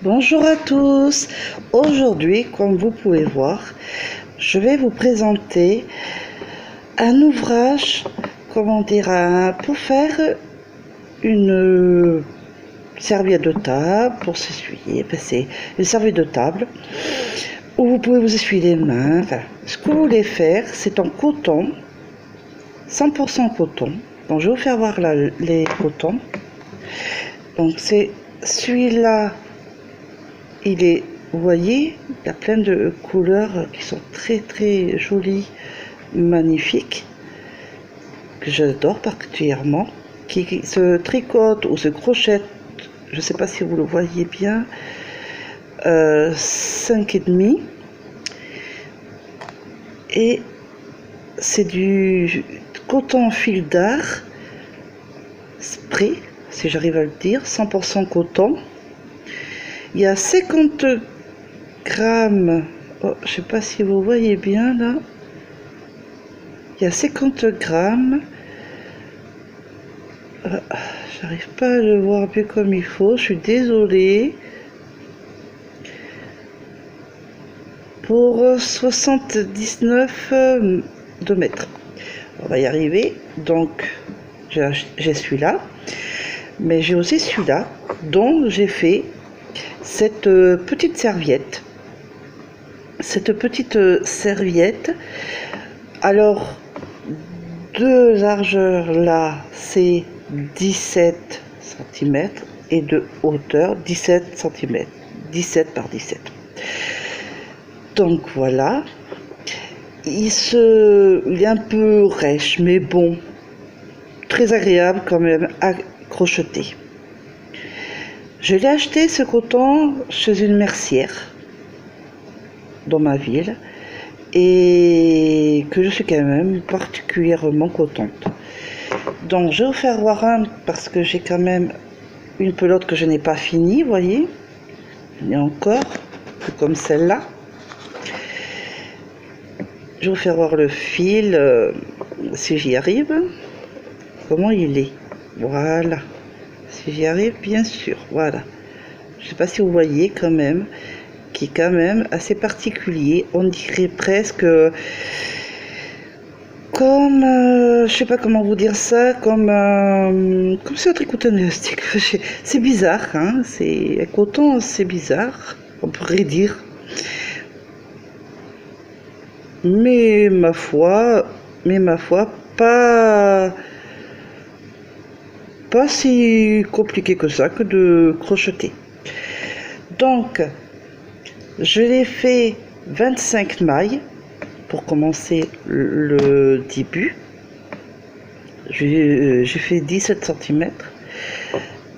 Bonjour à tous. Aujourd'hui, comme vous pouvez voir, je vais vous présenter un ouvrage, pour faire une serviette de table pour s'essuyer. C'est une serviette de table où vous pouvez vous essuyer les mains. Ce que vous voulez faire, c'est en coton, 100% coton. Donc je vais vous faire voir là les cotons. Donc c'est celui-là. Vous voyez, il y a plein de couleurs qui sont très jolies, magnifiques, que j'adore particulièrement, qui se tricotent ou se crochetent, je ne sais pas si vous le voyez bien, 5,5. Et c'est du coton fil d'art, spray, si j'arrive à le dire, 100% coton. Il y a 50 grammes, oh, je sais pas si vous voyez bien là, il y a 50 grammes, j'arrive pas à le voir bien comme il faut, je suis désolée, pour 79 de mètres. On va y arriver. Donc j'ai celui-là, mais j'ai aussi celui-là dont j'ai fait cette petite serviette. Alors de largeur là c'est 17 cm et de hauteur 17 cm, 17 par 17. Donc voilà, il est un peu rêche mais bon, très agréable quand même à crocheter. Je l'ai acheté ce coton chez une mercière dans ma ville et que je suis quand même particulièrement contente. Donc je vais vous faire voir un parce que j'ai quand même une pelote que je n'ai pas finie, vous voyez, il y a encore comme celle-là. Je vais vous faire voir le fil si j'y arrive, comment il est, voilà, si j'y arrive bien sûr, voilà. Je sais pas si vous voyez quand même, qui est quand même assez particulier, on dirait presque comme, je sais pas comment vous dire ça, comme c'est un tricotin élastique, c'est bizarre, hein, c'est un coton, c'est bizarre, on pourrait dire, mais ma foi, pas si compliqué que ça que de crocheter. Donc je l'ai fait 25 mailles pour commencer le début. J'ai fait 17 cm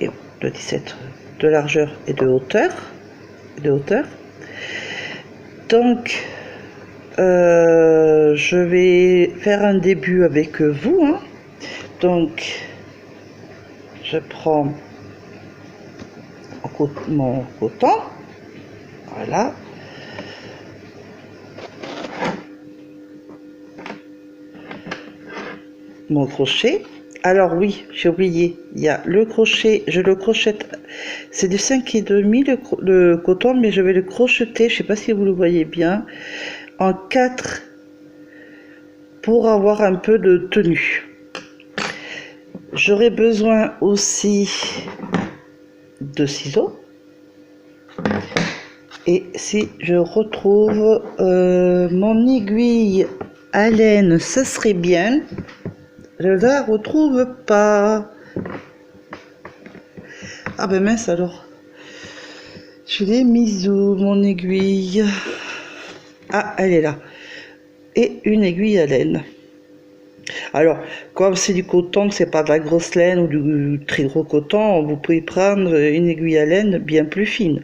et de 17 de largeur et de hauteur. Donc je vais faire un début avec vous, hein. Donc je prends mon coton, voilà, mon crochet. Alors oui, j'ai oublié, il y a le crochet, je le crochette, c'est du 5,5 le coton, mais je vais le crocheter, je sais pas si vous le voyez bien, en 4 pour avoir un peu de tenue. J'aurai besoin aussi de ciseaux. Et si je retrouve mon aiguille à laine, ça serait bien. Je la retrouve pas. Ah ben mince alors. Je l'ai mise où mon aiguille? Ah, elle est là. Et une aiguille à laine. Alors, comme c'est du coton, c'est pas de la grosse laine ou du très gros coton, vous pouvez prendre une aiguille à laine bien plus fine.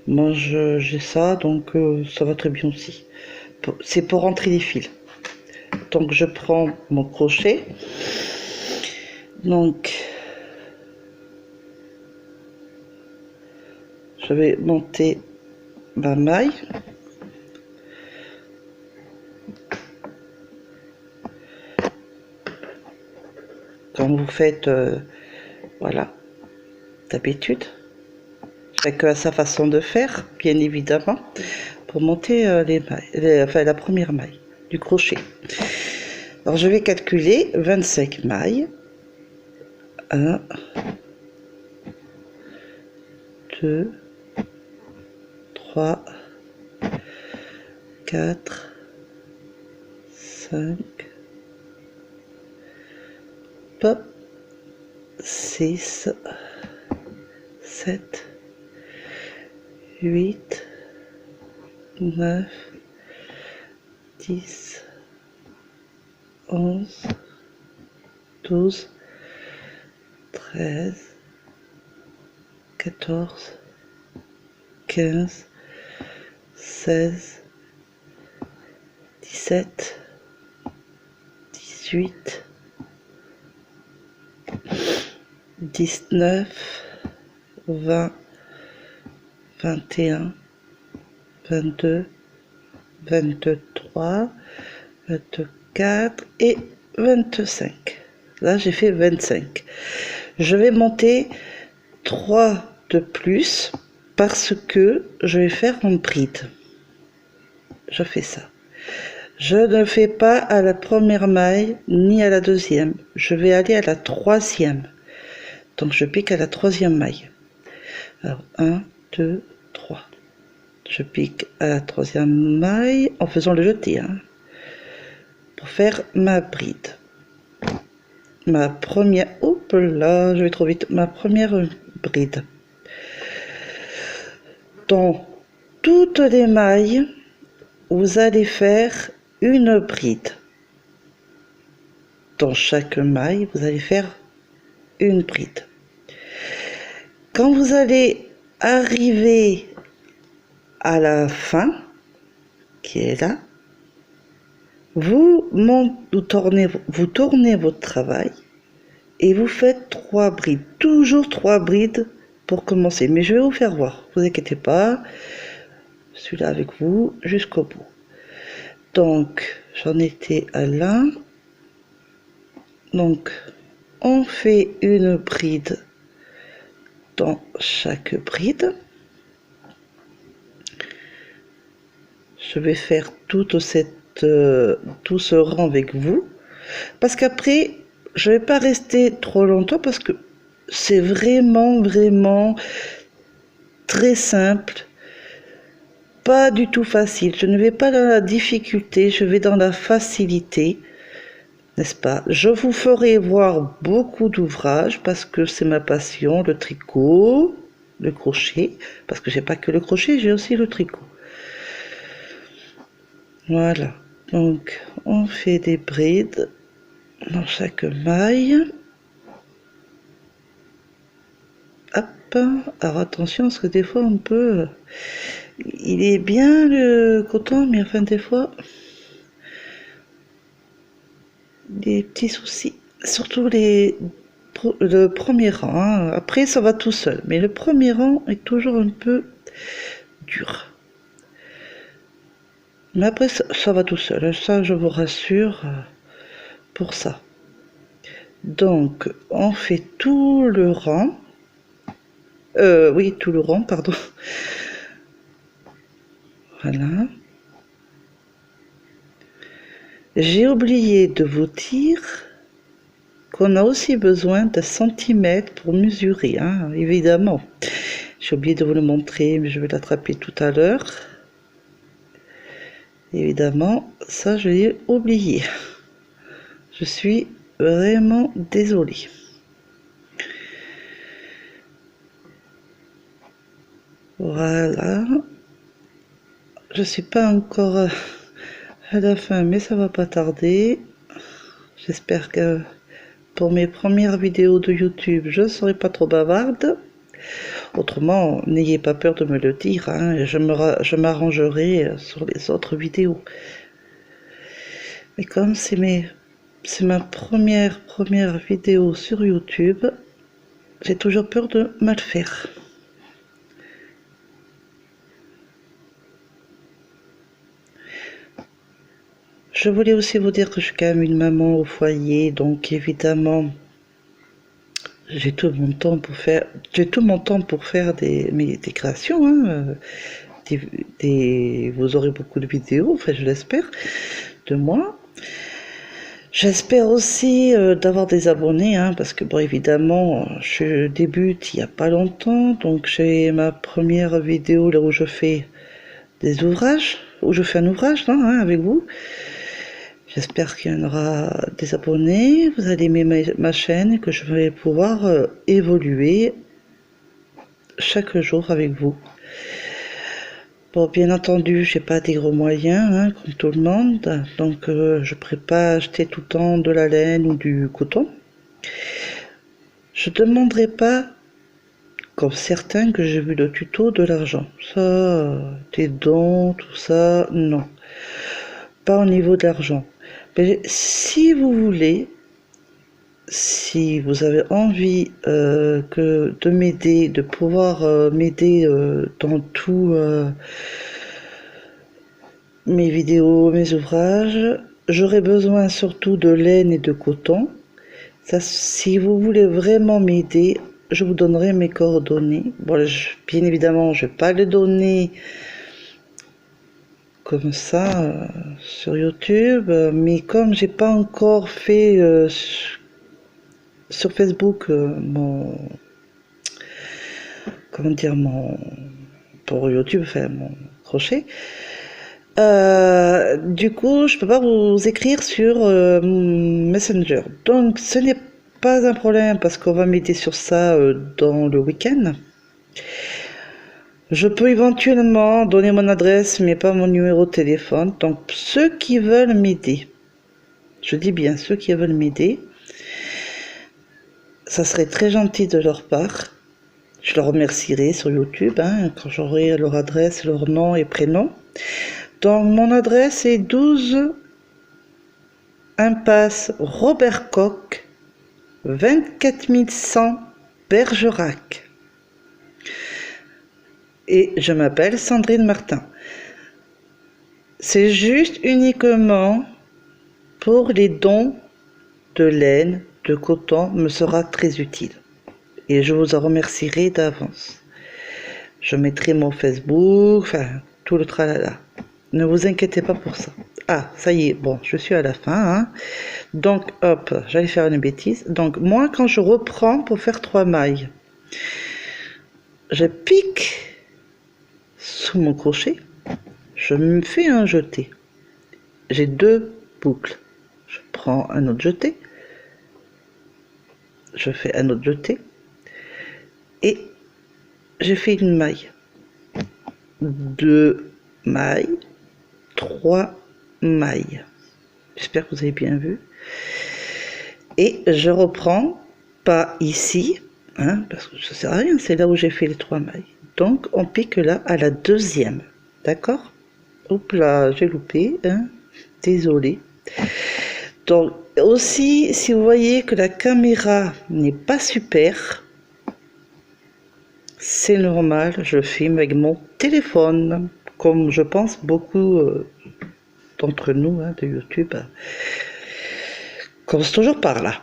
Moi j'ai ça, donc ça va très bien aussi. C'est pour rentrer les fils. Donc je prends mon crochet. Donc je vais monter ma maille. Comme vous faites, voilà, d'habitude. avec sa façon de faire, bien évidemment, pour monter les mailles, enfin la première maille du crochet. Alors je vais calculer 25 mailles. 1, 2, 3, 4, 5, hop, 6, 7, 8, 9, 10, 11, 12, 13, 14, 15, 16, 17, 18, 19, 20, 21, 22, 23, 24 et 25. Là, j'ai fait 25. Je vais monter 3 de plus parce que je vais faire une bride. Je fais ça. Je ne fais pas à la première maille ni à la deuxième. Je vais aller à la troisième. Donc je pique à la troisième maille. Alors 1, 2, 3. Je pique à la troisième maille en faisant le jeté, hein, pour faire ma bride. Ma première, hop là, je vais trop vite, ma première bride. Dans toutes les mailles, vous allez faire une bride. Dans chaque maille, vous allez faire une bride. Quand vous allez arriver à la fin, qui est là, vous tournez votre travail et vous faites 3 brides, toujours 3 brides pour commencer. Mais je vais vous faire voir, vous inquiétez pas, je suis là avec vous jusqu'au bout. Donc j'en étais à là. Donc on fait une bride dans chaque bride. Je vais faire tout ce rang avec vous, parce qu'après je vais pas rester trop longtemps, parce que c'est vraiment très simple, pas du tout facile. Je ne vais pas dans la difficulté, je vais dans la facilité, n'est-ce pas? Je vous ferai voir beaucoup d'ouvrages parce que c'est ma passion, le tricot, le crochet, parce que j'ai pas que le crochet, j'ai aussi le tricot. Voilà, donc on fait des brides dans chaque maille. Hop, alors attention parce que des fois on peut, il est bien le coton, mais enfin des fois des petits soucis, surtout le premier rang, hein. Après ça va tout seul, mais le premier rang est toujours un peu dur. Mais après, ça va tout seul, ça je vous rassure pour ça. Donc, on fait tout le rang. Oui, tout le rang, pardon. Voilà. J'ai oublié de vous dire qu'on a aussi besoin d'un centimètre pour mesurer, hein, évidemment. J'ai oublié de vous le montrer, mais je vais l'attraper tout à l'heure. Évidemment, ça je l'ai oublié. Je suis vraiment désolée. Voilà. Je suis pas encore à la fin, mais ça va pas tarder. J'espère que pour mes premières vidéos de YouTube, je ne serai pas trop bavarde. Autrement, n'ayez pas peur de me le dire, hein, je m'arrangerai sur les autres vidéos. Mais comme c'est ma première vidéo sur YouTube, j'ai toujours peur de mal faire. Je voulais aussi vous dire que je suis quand même une maman au foyer, donc évidemment, j'ai tout mon temps pour faire des créations, hein, vous aurez beaucoup de vidéos, enfin je l'espère, de moi. J'espère aussi d'avoir des abonnés, hein, parce que bon évidemment je débute il n'y a pas longtemps, donc j'ai ma première vidéo là où je fais des ouvrages, où je fais un ouvrage là, hein, avec vous. J'espère qu'il y en aura des abonnés, vous allez aimer ma chaîne et que je vais pouvoir évoluer chaque jour avec vous. Bon, bien entendu, j'ai pas des gros moyens, hein, comme tout le monde, donc je ne pourrais pas acheter tout le temps de la laine ou du coton. Je ne demanderai pas, comme certains que j'ai vu le tuto, de l'argent. Ça, des dons, tout ça, non. Pas au niveau de l'argent. Mais si vous voulez, si vous avez envie de m'aider, de pouvoir m'aider dans tout mes vidéos, mes ouvrages, j'aurai besoin surtout de laine et de coton. Ça, si vous voulez vraiment m'aider, je vous donnerai mes coordonnées. Bon, bien évidemment, je ne vais pas les donner comme ça sur YouTube, mais comme j'ai pas encore fait sur Facebook comment dire, pour YouTube, enfin mon crochet. Du coup, je peux pas vous écrire sur Messenger. Donc, ce n'est pas un problème parce qu'on va m'aider sur ça dans le week-end. Je peux éventuellement donner mon adresse, mais pas mon numéro de téléphone. Donc, ceux qui veulent m'aider, je dis bien ceux qui veulent m'aider, ça serait très gentil de leur part. Je leur remercierai sur YouTube hein, quand j'aurai leur adresse, leur nom et prénom. Donc, mon adresse est 12 impasse Robert Koch, 24 100 Bergerac. Et je m'appelle Sandrine Martin. C'est juste uniquement pour les dons de laine, de coton, me sera très utile. Et je vous en remercierai d'avance. Je mettrai mon Facebook, enfin, tout le tralala. Ne vous inquiétez pas pour ça. Ah, ça y est, bon, je suis à la fin. Hein. Donc, hop, j'allais faire une bêtise. Donc, moi, quand je reprends pour faire 3 mailles, je pique sous mon crochet, je me fais un jeté. J'ai 2 boucles. Je prends un autre jeté, je fais un autre jeté, et j'ai fait une maille. 2 mailles, 3 mailles. J'espère que vous avez bien vu. Et je reprends, pas ici, hein, parce que ça ne sert à rien, c'est là où j'ai fait les 3 mailles. Donc on pique là à la deuxième, d'accord? Hop là, j'ai loupé, hein, désolé. Donc aussi, si vous voyez que la caméra n'est pas super, c'est normal, je filme avec mon téléphone, comme je pense beaucoup d'entre nous hein, de YouTube, commence toujours par là,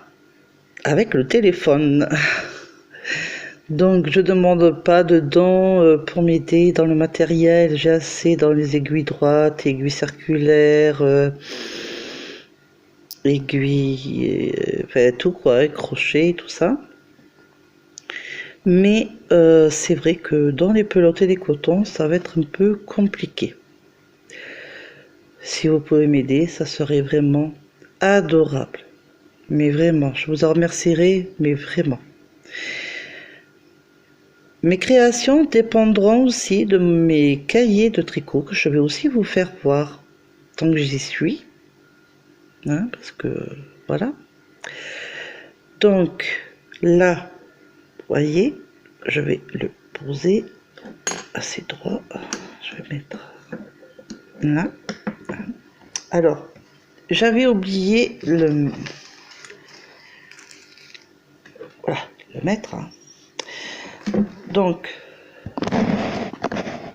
avec le téléphone. Donc je demande pas de dons pour m'aider dans le matériel, j'ai assez dans les aiguilles droites, aiguilles circulaires, aiguilles, enfin tout quoi, crochet, tout ça. Mais c'est vrai que dans les pelotes et les cotons, ça va être un peu compliqué. Si vous pouvez m'aider, ça serait vraiment adorable. Mais vraiment, je vous en remercierai, mais vraiment. Mes créations dépendront aussi de mes cahiers de tricot que je vais aussi vous faire voir tant que j'y suis. Hein, parce que voilà. Donc là, vous voyez, je vais le poser assez droit. Je vais mettre là. Alors, j'avais oublié voilà, le mettre. Hein. Donc,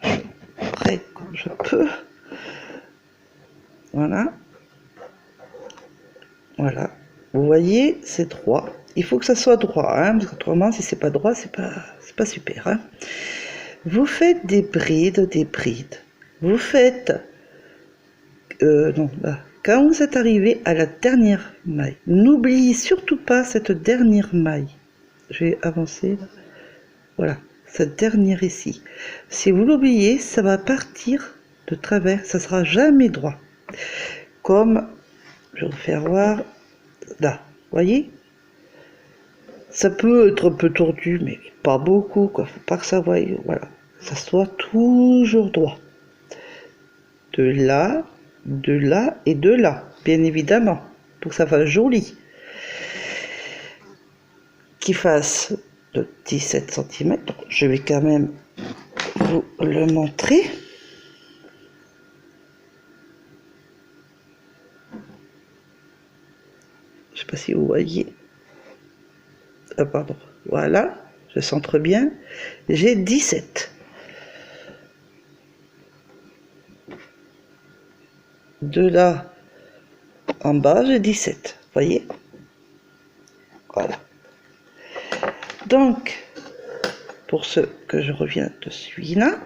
je règle comme je peux. Voilà. Voilà. Vous voyez, c'est droit. Il faut que ça soit droit, hein, parce qu'autrement, si c'est pas droit, c'est pas super. Hein. Vous faites des brides, des brides. Vous faites... non, là. Quand vous êtes arrivé à la dernière maille, n'oubliez surtout pas cette dernière maille. Je vais avancer, là. Voilà, cette dernière ici. Si vous l'oubliez, ça va partir de travers, ça sera jamais droit. Comme, je vais vous faire voir, là, voyez? Ça peut être un peu tordu, mais pas beaucoup, quoi. Faut pas que ça voie, voilà. Ça soit toujours droit. De là et de là, bien évidemment, pour que ça fasse joli. Qu'il fasse de 17 cm. Donc, je vais quand même vous le montrer. Je sais pas si vous voyez. Ah, pardon. Voilà, je centre bien. J'ai 17. De là en bas, j'ai 17. Voyez? Voilà. Donc, pour ce que je reviens de celui-là,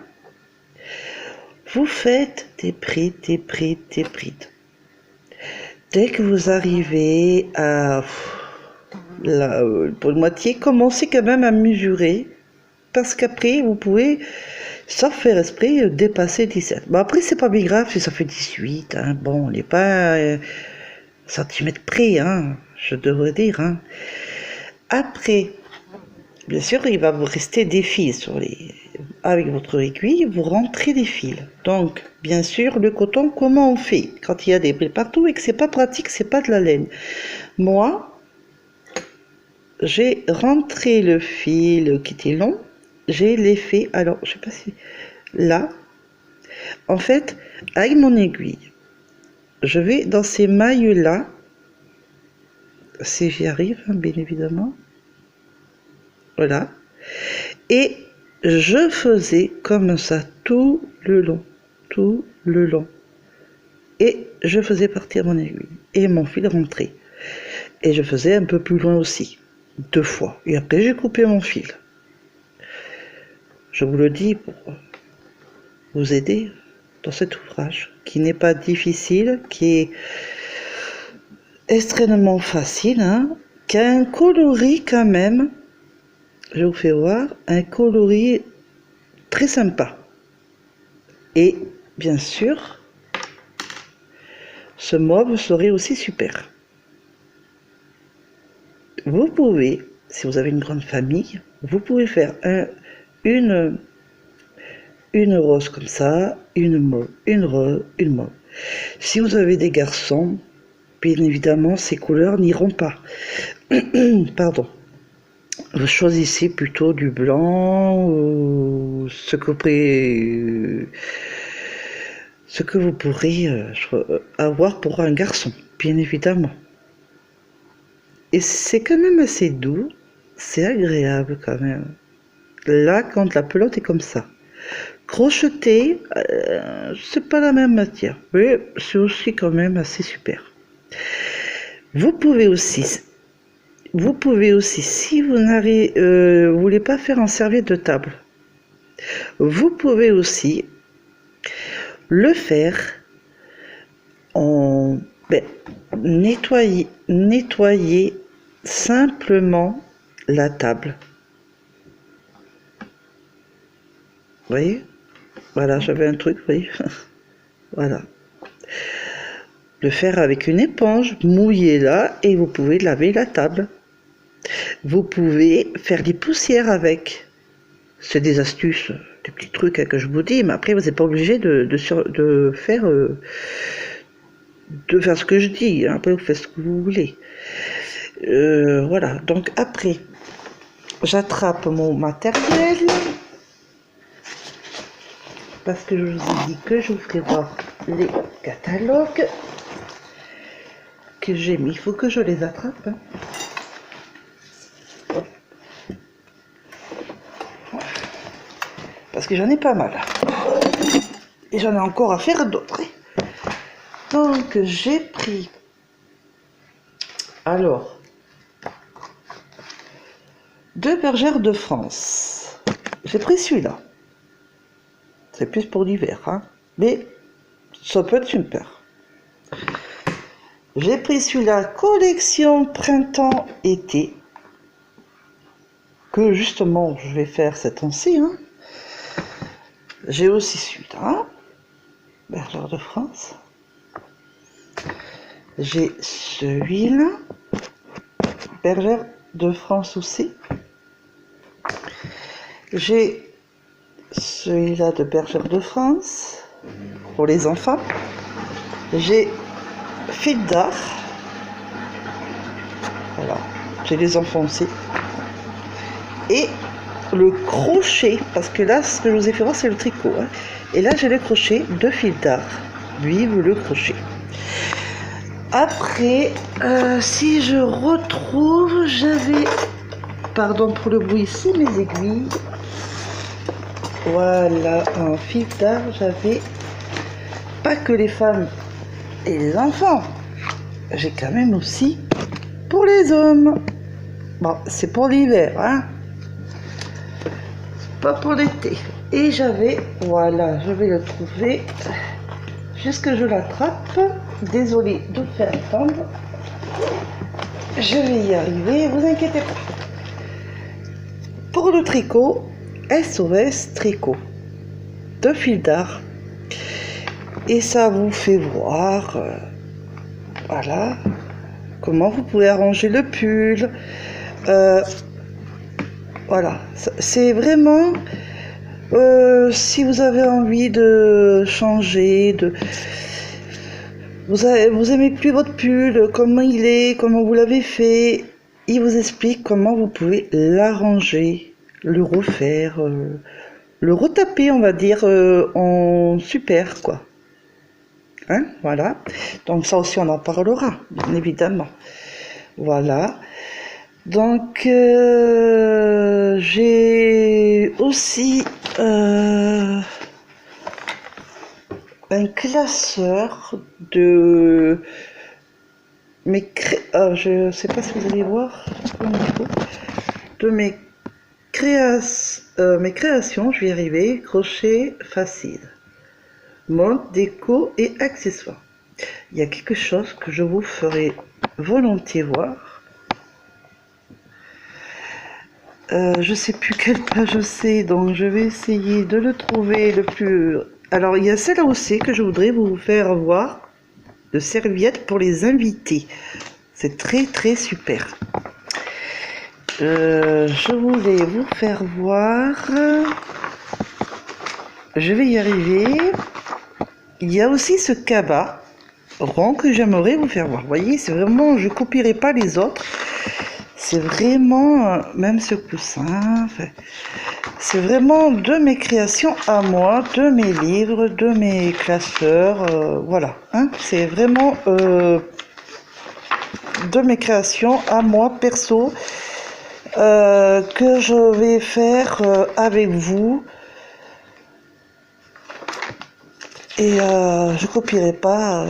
vous faites des brides, des brides, des brides. Dès que vous arrivez à la pour une moitié, commencez quand même à mesurer, parce qu'après, vous pouvez, sans faire esprit, dépasser 17. Bon, après, c'est pas bien grave si ça fait 18. Hein. Bon, on n'est pas centimètres près, hein, je devrais dire. Hein. Après, bien sûr, il va vous rester des fils sur les... Avec votre aiguille, vous rentrez des fils. Donc, bien sûr, le coton, comment on fait quand il y a des plis partout et que c'est pas pratique, c'est pas de la laine. Moi, j'ai rentré le fil qui était long, j'ai les fait, alors, je sais pas si... Là, en fait, avec mon aiguille, je vais dans ces mailles-là, si j'y arrive, hein, bien évidemment. Voilà. Et je faisais comme ça tout le long. Tout le long. Et je faisais partir mon aiguille. Et mon fil rentrait. Et je faisais un peu plus loin aussi. 2 fois. Et après, j'ai coupé mon fil. Je vous le dis pour vous aider dans cet ouvrage qui n'est pas difficile, qui est extrêmement facile, hein, qui a un coloris quand même. Je vous fais voir un coloris très sympa. Et bien sûr, ce mauve serait aussi super. Vous pouvez, si vous avez une grande famille, vous pouvez faire une rose comme ça, une mauve, une rose, une mauve. Si vous avez des garçons, bien évidemment, ces couleurs n'iront pas. Pardon. Vous choisissez plutôt du blanc ou ce que vous pourrez avoir pour un garçon, bien évidemment. Et c'est quand même assez doux, c'est agréable quand même. Là, quand la pelote est comme ça. Crocheter, c'est pas la même matière, mais c'est aussi quand même assez super. Vous pouvez aussi, si vous voulez pas faire en serviette de table, vous pouvez aussi le faire en nettoyer simplement la table. Vous voyez? Voilà, j'avais un truc, vous voyez? Voilà. Le faire avec une éponge, mouillez là et vous pouvez laver la table. Vous pouvez faire des poussières avec. C'est des astuces, des petits trucs que je vous dis, mais après vous n'êtes pas obligé de faire ce que je dis. Après vous faites ce que vous voulez. Voilà, donc après, j'attrape mon matériel. Parce que je vous ai dit que je vous ferai voir les catalogues que j'ai mis. Il faut que je les attrape. Hein. Parce que j'en ai pas mal. Et j'en ai encore à faire d'autres. Donc j'ai pris... Alors, Deux bergères de France. J'ai pris celui-là. C'est plus pour l'hiver, hein. Mais ça peut être super. J'ai pris celui-là, collection printemps-été, que justement je vais faire cette temps-ci, hein. J'ai aussi celui-là, bergère de France. J'ai celui-là, bergère de France aussi. J'ai celui-là de bergère de France, pour les enfants. J'ai fil d'art. Voilà, j'ai les enfants aussi. Et le crochet, parce que là, ce que je vous ai fait voir, c'est le tricot, hein. Et là, j'ai le crochet de fil d'art. Vive le crochet. Après, si je retrouve, j'avais, pardon pour le bruit, c'est mes aiguilles. Voilà, en fil d'art, j'avais pas que les femmes et les enfants. J'ai quand même aussi pour les hommes. Bon, c'est pour l'hiver, hein. Pas pour l'été. Et j'avais, voilà, je vais le trouver. Jusque je l'attrape. Désolée de vous faire attendre. Je vais y arriver, vous inquiétez pas. Pour le tricot, SOS Tricot de fil d'art. Et ça vous fait voir, voilà, comment vous pouvez arranger le pull. Voilà, c'est vraiment, si vous avez envie de changer, vous aimez plus votre pull, comment il est, comment vous l'avez fait, il vous explique comment vous pouvez l'arranger, le refaire, le retaper, on va dire, en super, quoi. Hein, voilà, donc ça aussi on en parlera, bien évidemment. Voilà, donc j'ai aussi un classeur de mes je sais pas si vous allez voir de mes créations, je vais y arriver, crochet facile, mode, déco et accessoires. Il y a quelque chose que je vous ferai volontiers voir. Je sais plus quelle page c'est, donc je vais essayer de le trouver le plus... Alors, il y a celle-là aussi que je voudrais vous faire voir, de serviettes pour les invités. C'est très très super. Je voulais vous faire voir... Je vais y arriver. Il y a aussi ce cabas rond que j'aimerais vous faire voir. Vous voyez, c'est vraiment, je copierai pas les autres. C'est vraiment, même ce coussin, c'est vraiment de mes créations à moi, de mes livres, de mes classeurs, voilà. Hein, c'est vraiment de mes créations à moi, perso, que je vais faire avec vous. Et je copierai pas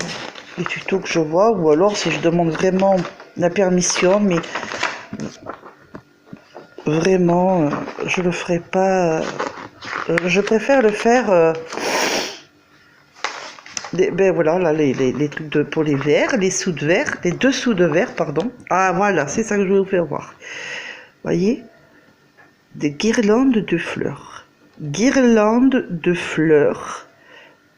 les tutos que je vois, ou alors si je demande vraiment la permission, mais vraiment je le ferai pas. Je préfère le faire. Ben voilà, là les trucs pour les verres, les sous de verre, les dessous de verre, pardon. Ah voilà, c'est ça que je vais vous faire voir. Voyez, des guirlandes de fleurs. Guirlandes de fleurs.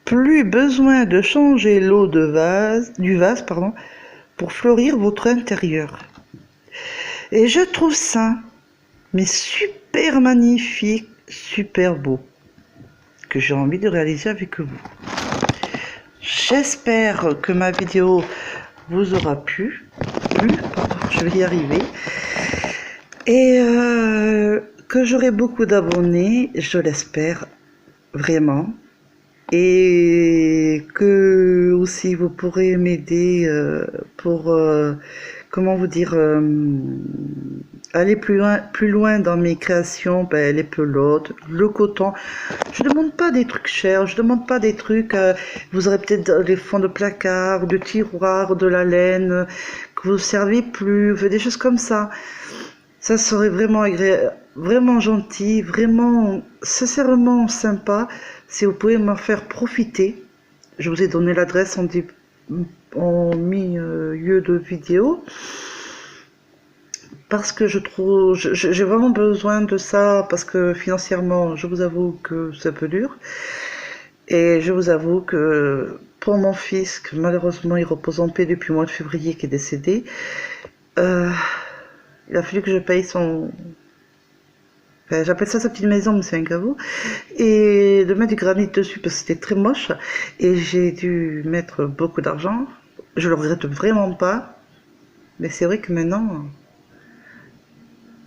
Plus besoin de changer l'eau du vase, pour fleurir votre intérieur. Et je trouve ça, mais super magnifique, super beau, que j'ai envie de réaliser avec vous. J'espère que ma vidéo vous aura plu, je vais y arriver, et que j'aurai beaucoup d'abonnés, je l'espère vraiment. Et que aussi vous pourrez m'aider pour comment vous dire, aller plus loin dans mes créations, ben, les pelotes, le coton. Je demande pas des trucs chers, je demande pas des trucs, vous aurez peut-être des fonds de placard, de tiroirs, de la laine, que vous ne servez plus, des choses comme ça. Ça serait vraiment agréable, vraiment gentil, vraiment sincèrement sympa si vous pouvez m'en faire profiter. Je vous ai donné l'adresse en milieu de vidéo parce que je trouve, j'ai vraiment besoin de ça parce que financièrement, je vous avoue que c'est un peu dur. Et je vous avoue que pour mon fils, que malheureusement il repose en paix depuis le mois de février, qui est décédé, il a fallu que je paye son... Enfin, j'appelle ça sa petite maison, mais c'est un caveau. Et de mettre du granit dessus parce que c'était très moche. Et j'ai dû mettre beaucoup d'argent. Je le regrette vraiment pas. Mais c'est vrai que maintenant,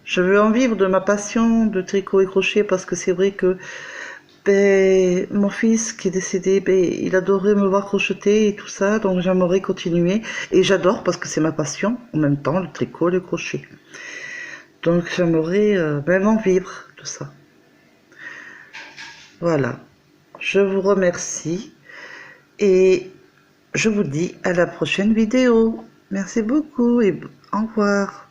je veux en vivre de ma passion de tricot et crochet parce que c'est vrai que mon fils qui est décédé, il adorait me voir crocheter et tout ça, donc j'aimerais continuer. Et j'adore parce que c'est ma passion, en même temps, le tricot, le crochet. Donc j'aimerais même en vivre de ça. Voilà. Je vous remercie et je vous dis à la prochaine vidéo. Merci beaucoup et au revoir.